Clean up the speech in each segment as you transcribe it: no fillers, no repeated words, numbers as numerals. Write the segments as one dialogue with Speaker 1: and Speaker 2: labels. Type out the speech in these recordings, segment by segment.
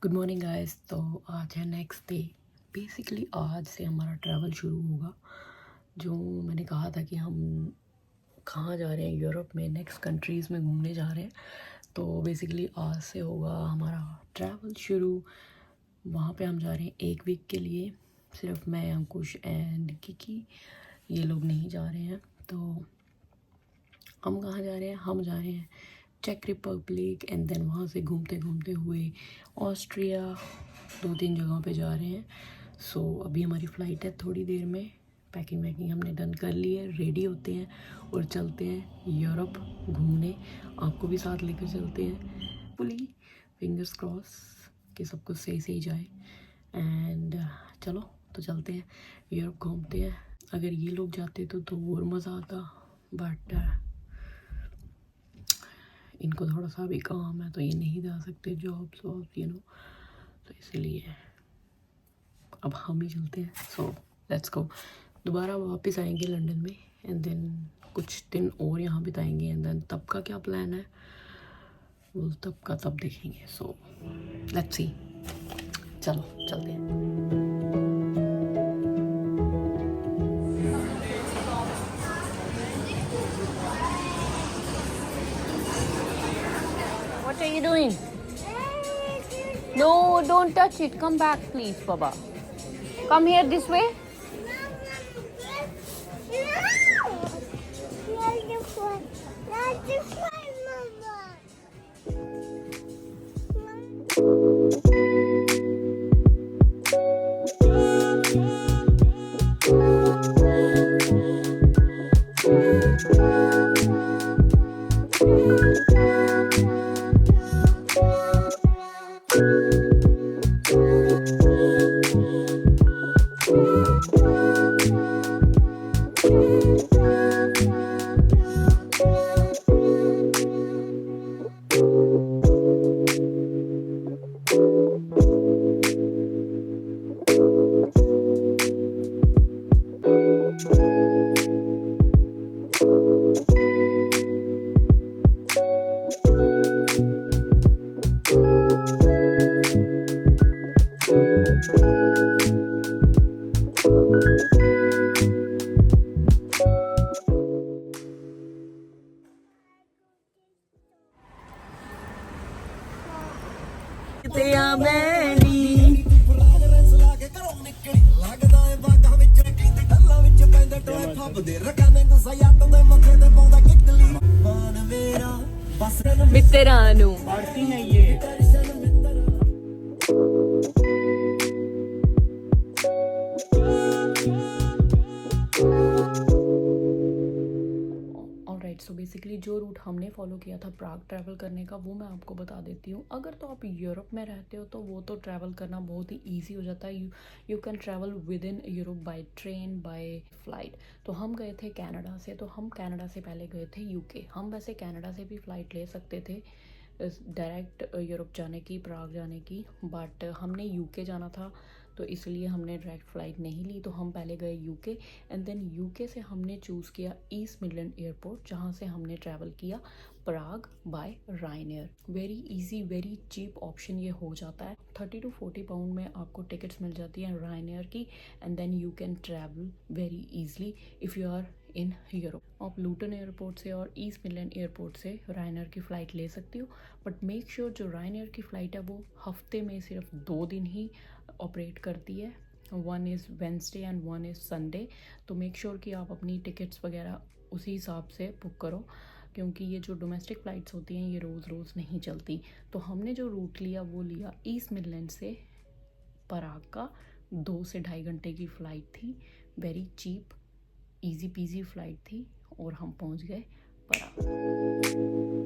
Speaker 1: Good morning guys. तो आज है नेक्स्ट डे। बेसिकली आज से हमारा ट्रैवल शुरू होगा। जो मैंने कहा था कि हम कहाँ जा रहे हैं, यूरोप में नेक्स्ट कंट्रीज़ में घूमने जा रहे हैं। तो बेसिकली आज से होगा हमारा ट्रैवल शुरू। वहाँ पे हम जा रहे हैं 1 वीक के लिए। सिर्फ मैं, अंकुश एंड किकी, ये लोग नहीं जा रहे हैं। तो हम कहाँ जा रहे हैं? हम जा रहे हैं चेक रिपब्लिक एंड देन वहाँ से घूमते घूमते हुए ऑस्ट्रिया, 2-3 जगहों पे जा रहे हैं। सो अभी हमारी फ़्लाइट है थोड़ी देर में। पैकिंग वैकिंग हमने डन कर ली है, रेडी होते हैं और चलते हैं यूरोप घूमने। आपको भी साथ लेकर चलते हैं। फुली फिंगर्स क्रॉस कि सब कुछ सही सही जाए। एंड चलो तो चलते हैं, यूरोप घूमते हैं। अगर ये लोग जाते तो और मज़ा आता, बट इनको थोड़ा सा भी काम है तो ये नहीं जा सकते, जॉब्स वॉब्स तो इसलिए अब हम ही चलते हैं। So let's go. दोबारा वापस आएंगे लंदन में एंड देन कुछ दिन और यहाँ बिताएंगे एंड देन तब का क्या प्लान है वो तब का तब देखेंगे। सो लेट्स सी, चलो चलते हैं। What are you doing? No, don't touch it. Come back, please, Baba. Come here this way. मित्तरानु आरती है ये। ऑलराइट, सो बेसिकली जो रूट हमने फॉलो किया था प्राग ट्रैवल करने का वो मैं आपको बता देती हूँ। अगर तो आप यूरोप में रहते हो तो वो तो ट्रैवल करना बहुत ही ईजी हो जाता है। You can travel with in Europe by train, by flight. तो हम गए थे कनाडा से, तो हम कनाडा से पहले गए थे यूके। हम वैसे कनाडा से भी फ़्लाइट ले सकते थे डायरेक्ट यूरोप जाने की, प्राग जाने की, बट हमने यूके जाना था तो इसलिए हमने डायरेक्ट फ़्लाइट नहीं ली। तो हम पहले गए यूके एंड देन यूके से हमने चूज़ किया ईस्ट मिडलैंड एयरपोर्ट, जहाँ से हमने ट्रैवल किया Prague by Ryanair. Very easy, very cheap option ये हो जाता है। 30 to 40 पाउंड में आपको टिकट्स मिल जाती हैं रायनेयर की and then you can travel very easily if you are in Europe. आप लूटन एयरपोर्ट से और ईस्ट मिडलैंड एयरपोर्ट से रायनेयर की फ़्लाइट ले सकती हो, बट मेक श्योर जो रायनेयर की फ़्लाइट है वो हफ्ते में सिर्फ 2 दिन ही ऑपरेट करती है। 1 is Wednesday and 1 is Sunday. तो मेक श्योर कि आप अपनी टिकट्स वगैरह उसी हिसाब से बुक करो, क्योंकि ये जो डोमेस्टिक फ़्लाइट्स होती हैं ये रोज़ रोज़ नहीं चलती। तो हमने जो रूट लिया वो लिया ईस्ट मिडलैंड से पराग का। 2 से 2.5 घंटे की फ़्लाइट थी, very cheap easy peasy flight थी और हम पहुंच गए Prague.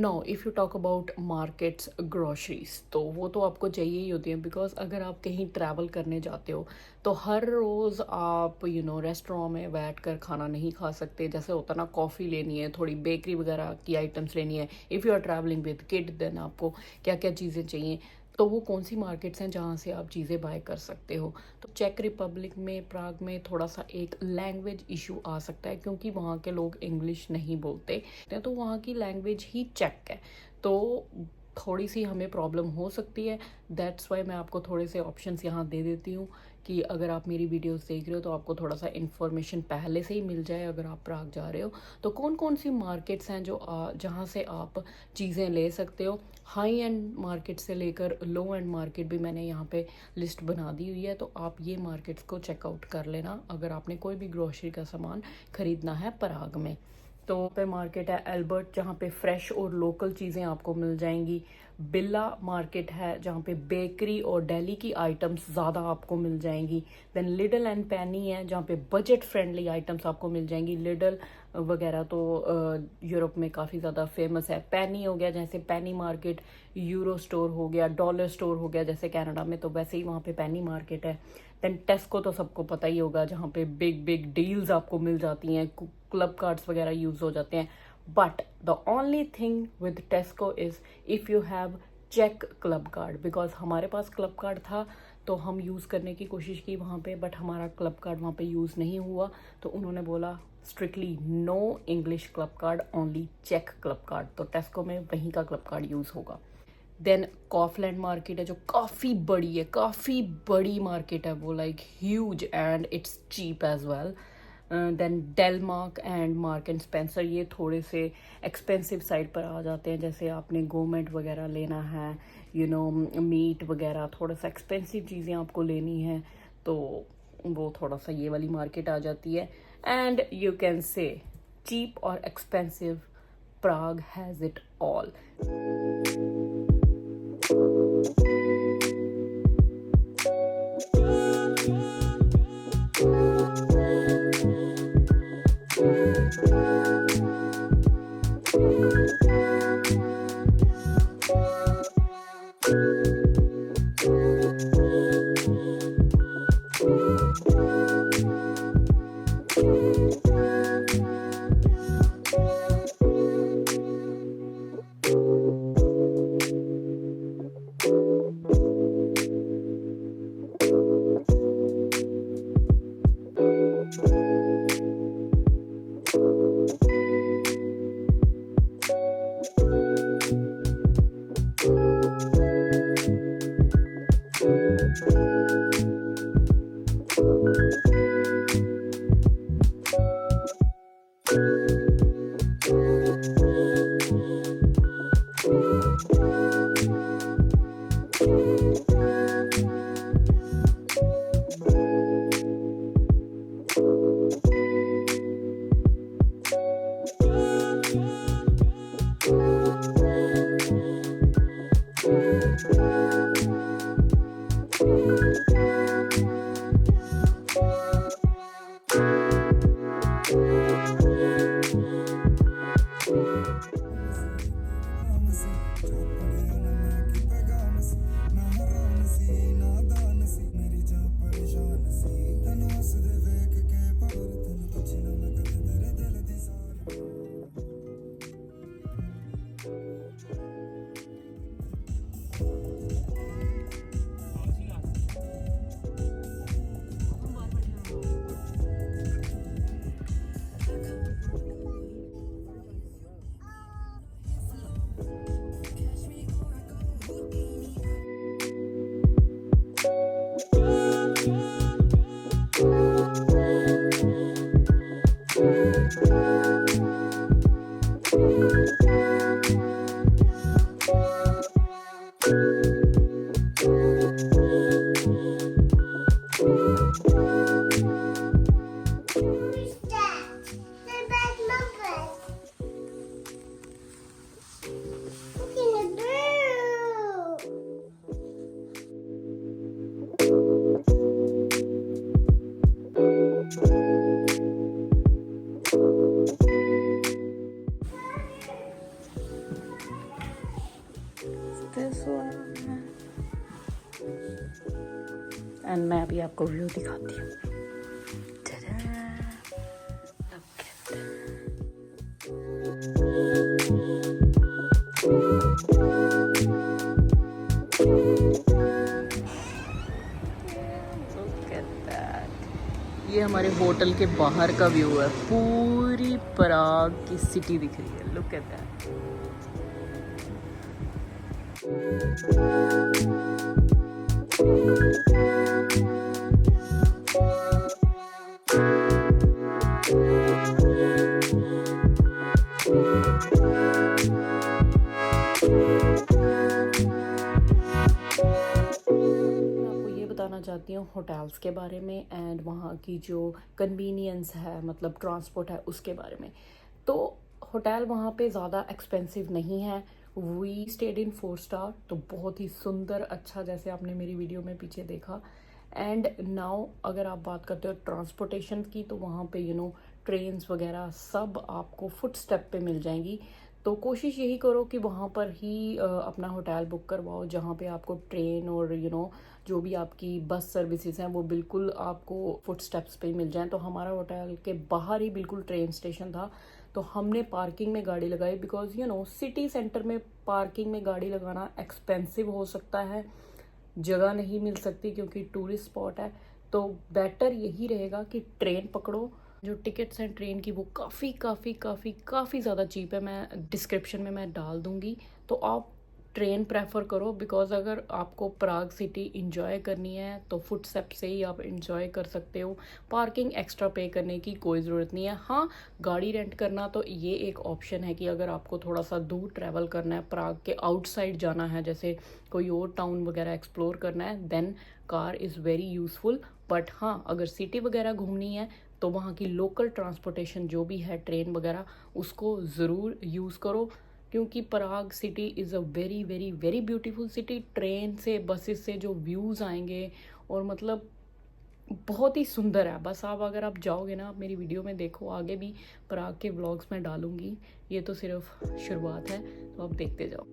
Speaker 1: Now if you talk about markets, groceries, तो वो तो आपको चाहिए ही होती है, बिकॉज अगर आप कहीं ट्रैवल करने जाते हो तो हर रोज़ आप रेस्टोरेंट में बैठ कर खाना नहीं खा सकते। जैसे होता ना, कॉफ़ी लेनी है, थोड़ी बेकरी वगैरह की आइटम्स लेनी है, if you are travelling with kid, then आपको क्या क्या चीज़ें चाहिए। तो वो कौन सी मार्केट्स हैं जहाँ से आप चीज़ें बाय कर सकते हो? तो चेक रिपब्लिक में, प्राग में थोड़ा सा एक लैंग्वेज इशू आ सकता है, क्योंकि वहाँ के लोग इंग्लिश नहीं बोलते, तो वहाँ की लैंग्वेज ही चेक है। तो थोड़ी सी हमें प्रॉब्लम हो सकती है। दैट्स वाई मैं आपको थोड़े से ऑप्शंस यहाँ दे देती हूँ कि अगर आप मेरी वीडियोस देख रहे हो तो आपको थोड़ा सा इन्फॉर्मेशन पहले से ही मिल जाए अगर आप प्राग जा रहे हो। तो कौन कौन सी मार्केट्स हैं जो जहाँ से आप चीज़ें ले सकते हो। हाई एंड मार्केट से लेकर लो एंड मार्केट भी मैंने यहाँ पे लिस्ट बना दी हुई है, तो आप ये मार्केट्स को चेकआउट कर लेना अगर आपने कोई भी ग्रोसरी का सामान ख़रीदना है प्राग में। तो पे मार्केट है एल्बर्ट, जहाँ पे फ्रेश और लोकल चीज़ें आपको मिल जाएंगी। बिल्ला मार्केट है जहाँ पे बेकरी और डेली की आइटम्स ज़्यादा आपको मिल जाएंगी। देन लिडल एंड पैनी है जहाँ पे बजट फ्रेंडली आइटम्स आपको मिल जाएंगी। लिडल वगैरह तो यूरोप में काफ़ी ज़्यादा फेमस है। पैनी हो गया, जैसे पैनी मार्केट, यूरो स्टोर हो गया, डॉलर स्टोर हो गया जैसे कनाडा में, तो वैसे ही वहाँ पे पैनी मार्केट है। देन टेस्को तो सबको पता ही होगा, जहाँ पे बिग बिग डील्स आपको मिल जाती हैं, क्लब कार्ड्स वगैरह यूज़ हो जाते हैं। But the only thing with Tesco is if you have चेक क्लब कार्ड, बिकॉज हमारे पास क्लब कार्ड था तो हम यूज़ करने की कोशिश की वहाँ पे, बट हमारा क्लब कार्ड वहाँ पे यूज़ नहीं हुआ। तो उन्होंने बोला strictly no English club card, only चेक क्लब कार्ड। तो टेस्को में वहीं का क्लब कार्ड यूज़ होगा। देन कॉफलैंड मार्केट है जो काफ़ी बड़ी है, काफ़ी बड़ी मार्केट है वो, like huge, and it's cheap as well. Then Delmark and Mark and Spencer, ये थोड़े से एक्सपेंसिव साइड पर आ जाते हैं। जैसे आपने गोमेंट वगैरह लेना है, मीट वगैरह, थोड़ा सा एक्सपेंसिव चीज़ें आपको लेनी है, तो वो थोड़ा सा ये वाली मार्केट आ जाती है। And you can say cheap और expensive, Prague has it all. This one. And मैं अभी आपको व्यू दिखाती हूँ। ये हमारे होटल के बाहर का व्यू है, पूरी पराग की सिटी दिख रही है। Look at that. चाहती हूँ होटल्स के बारे में एंड वहाँ की जो कन्वीनियंस है, मतलब ट्रांसपोर्ट है, उसके बारे में। तो होटल वहाँ पे ज़्यादा एक्सपेंसिव नहीं है। वी स्टेड इन 4 स्टार, तो बहुत ही सुंदर, अच्छा, जैसे आपने मेरी वीडियो में पीछे देखा। एंड नाउ अगर आप बात करते हो ट्रांसपोर्टेशन की, तो वहाँ पे ट्रेन्स वगैरह सब आपको फुट स्टेप पे मिल जाएंगी। तो कोशिश यही करो कि वहाँ पर ही अपना होटल बुक करवाओ, जहाँ पे आपको ट्रेन और जो भी आपकी बस सर्विसेज हैं वो बिल्कुल आपको फुट स्टेप्स पे मिल जाएं। तो हमारा होटल के बाहर ही बिल्कुल ट्रेन स्टेशन था, तो हमने पार्किंग में गाड़ी लगाई, बिकॉज सिटी सेंटर में पार्किंग में गाड़ी लगाना एक्सपेंसिव हो सकता है, जगह नहीं मिल सकती क्योंकि टूरिस्ट स्पॉट है। तो बेटर यही रहेगा कि ट्रेन पकड़ो। जो टिकट्स हैं ट्रेन की वो काफ़ी काफ़ी काफ़ी काफ़ी ज़्यादा चीप है, मैं डिस्क्रिप्शन में मैं डाल दूँगी, तो आप ट्रेन प्रेफर करो। बिकॉज अगर आपको प्राग सिटी इंजॉय करनी है तो फुट स्टेप से ही आप इंजॉय कर सकते हो। पार्किंग एक्स्ट्रा पे करने की कोई ज़रूरत नहीं है। हाँ, गाड़ी रेंट करना तो ये एक ऑप्शन है कि अगर आपको थोड़ा सा दूर ट्रैवल करना है, प्राग के आउटसाइड जाना है, जैसे कोई और टाउन वगैरह एक्सप्लोर करना है, then car is very useful. But हाँ, अगर सिटी वगैरह घूमनी है तो वहाँ की लोकल ट्रांसपोर्टेशन जो भी है, ट्रेन वगैरह, उसको ज़रूर यूज़ करो, क्योंकि Prague city is a very very very beautiful city. Train से, बसेस से जो व्यूज़ आएंगे, और मतलब बहुत ही सुंदर है। बस आप अगर आप जाओगे ना, आप मेरी वीडियो में देखो, आगे भी पराग के व्लॉग्स में डालूंगी, ये तो सिर्फ शुरुआत है, तो आप देखते जाओ।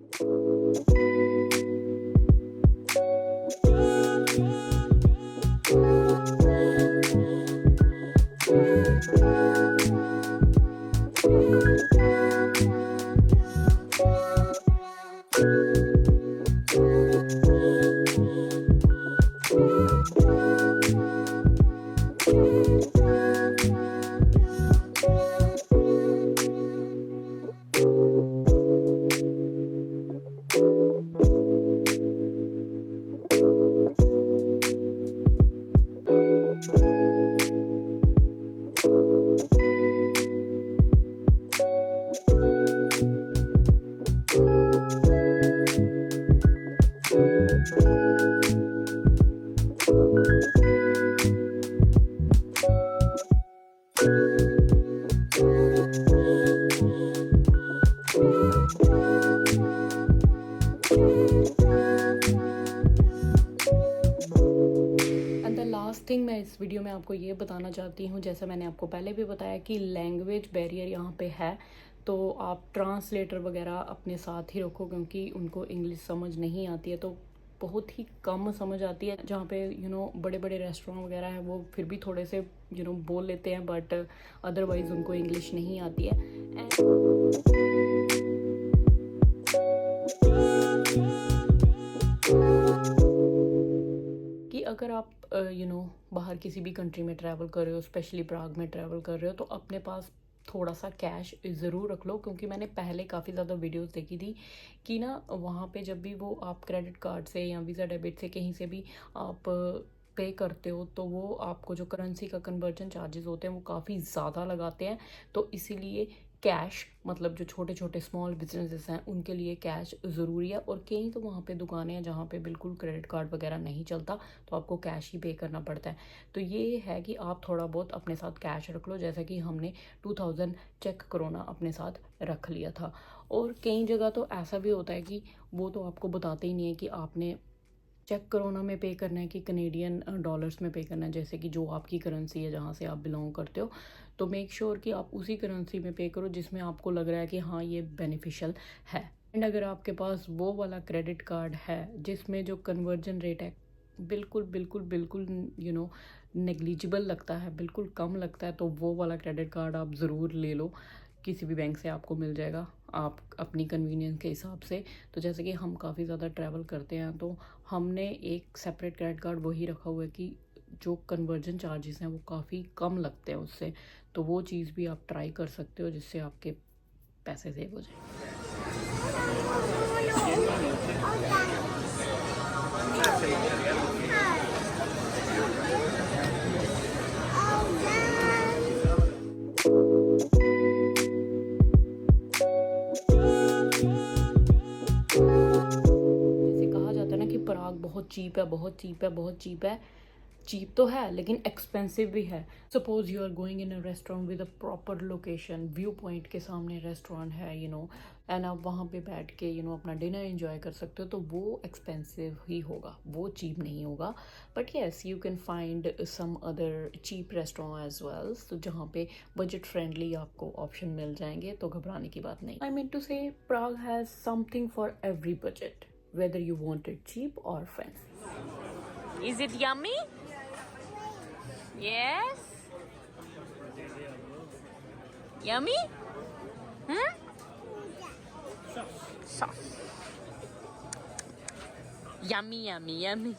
Speaker 1: थिंग मैं इस वीडियो में आपको ये बताना चाहती हूँ, जैसा मैंने आपको पहले भी बताया कि लैंग्वेज बैरियर यहाँ पे है, तो आप ट्रांसलेटर वगैरह अपने साथ ही रखो, क्योंकि उनको इंग्लिश समझ नहीं आती है, तो बहुत ही कम समझ आती है। जहाँ पे बड़े बड़े रेस्टोरेंट वगैरह हैं वो फिर भी थोड़े से बोल लेते हैं, बट अदरवाइज़ उनको इंग्लिश नहीं आती है। कि अगर आप बाहर किसी भी कंट्री में ट्रैवल कर रहे हो, स्पेशली प्राग में ट्रैवल कर रहे हो, तो अपने पास थोड़ा सा कैश ज़रूर रख लो, क्योंकि मैंने पहले काफ़ी ज़्यादा वीडियोस देखी थी कि ना वहाँ पे जब भी वो आप क्रेडिट कार्ड से या वीज़ा डेबिट से कहीं से भी आप पे करते हो, तो वो आपको जो करेंसी का कन्वर्जन चार्जेस होते हैं वो काफ़ी ज़्यादा लगाते हैं। तो इसीलिए कैश, मतलब जो छोटे छोटे स्मॉल बिजनेसेस हैं उनके लिए कैश ज़रूरी है। और कई तो वहाँ पे दुकानें हैं जहाँ पे बिल्कुल क्रेडिट कार्ड वगैरह नहीं चलता, तो आपको कैश ही पे करना पड़ता है। तो ये है कि आप थोड़ा बहुत अपने साथ कैश रख लो, जैसा कि हमने 2000 चेक करोना अपने साथ रख लिया था। और कई जगह तो ऐसा भी होता है कि वो तो आपको बताते ही नहीं है कि आपने चेक करोना में पे करना है कि कनेडियन डॉलर्स में पे करना है, जैसे कि जो आपकी करेंसी है जहाँ से आप बिलोंग करते हो। तो मेक श्योर कि आप उसी करेंसी में पे करो जिसमें आपको लग रहा है कि हाँ ये बेनिफिशियल है। एंड अगर आपके पास वो वाला क्रेडिट कार्ड है जिसमें जो कन्वर्जन रेट है बिल्कुल बिल्कुल बिल्कुल नेग्लिजिबल लगता है, बिल्कुल कम लगता है, तो वो वाला क्रेडिट कार्ड आप ज़रूर ले लो। किसी भी बैंक से आपको मिल जाएगा, आप अपनी कन्वीनियंस के हिसाब से। तो जैसे कि हम काफ़ी ज़्यादा ट्रैवल करते हैं तो हमने एक सेपरेट क्रेडिट कार्ड वही रखा हुआ है कि जो कन्वर्जन चार्जेस हैं वो काफ़ी कम लगते हैं उससे। तो वो चीज़ भी आप ट्राई कर सकते हो जिससे आपके पैसे सेव हो जाए। जैसे कहा जाता है ना कि पराग बहुत चीप है, बहुत चीप है, बहुत चीप है। चीप तो है लेकिन एक्सपेंसिव भी है। Suppose you are going in a restaurant with a proper location, view point के सामने रेस्टोरेंट है, एंड आप वहाँ पे बैठ के अपना डिनर एंजॉय कर सकते हो, तो वो एक्सपेंसिव ही होगा, वो चीप नहीं होगा। But yes, you can find some other cheap restaurant as well, तो जहाँ पे बजट फ्रेंडली आपको ऑप्शन मिल जाएंगे, तो घबराने की बात नहीं। आई mean to say Prague has something for every budget, whether you want it cheap or fancy.
Speaker 2: Is it yummy? Yes. Yummy? Sauce. Yummy, yummy, yummy.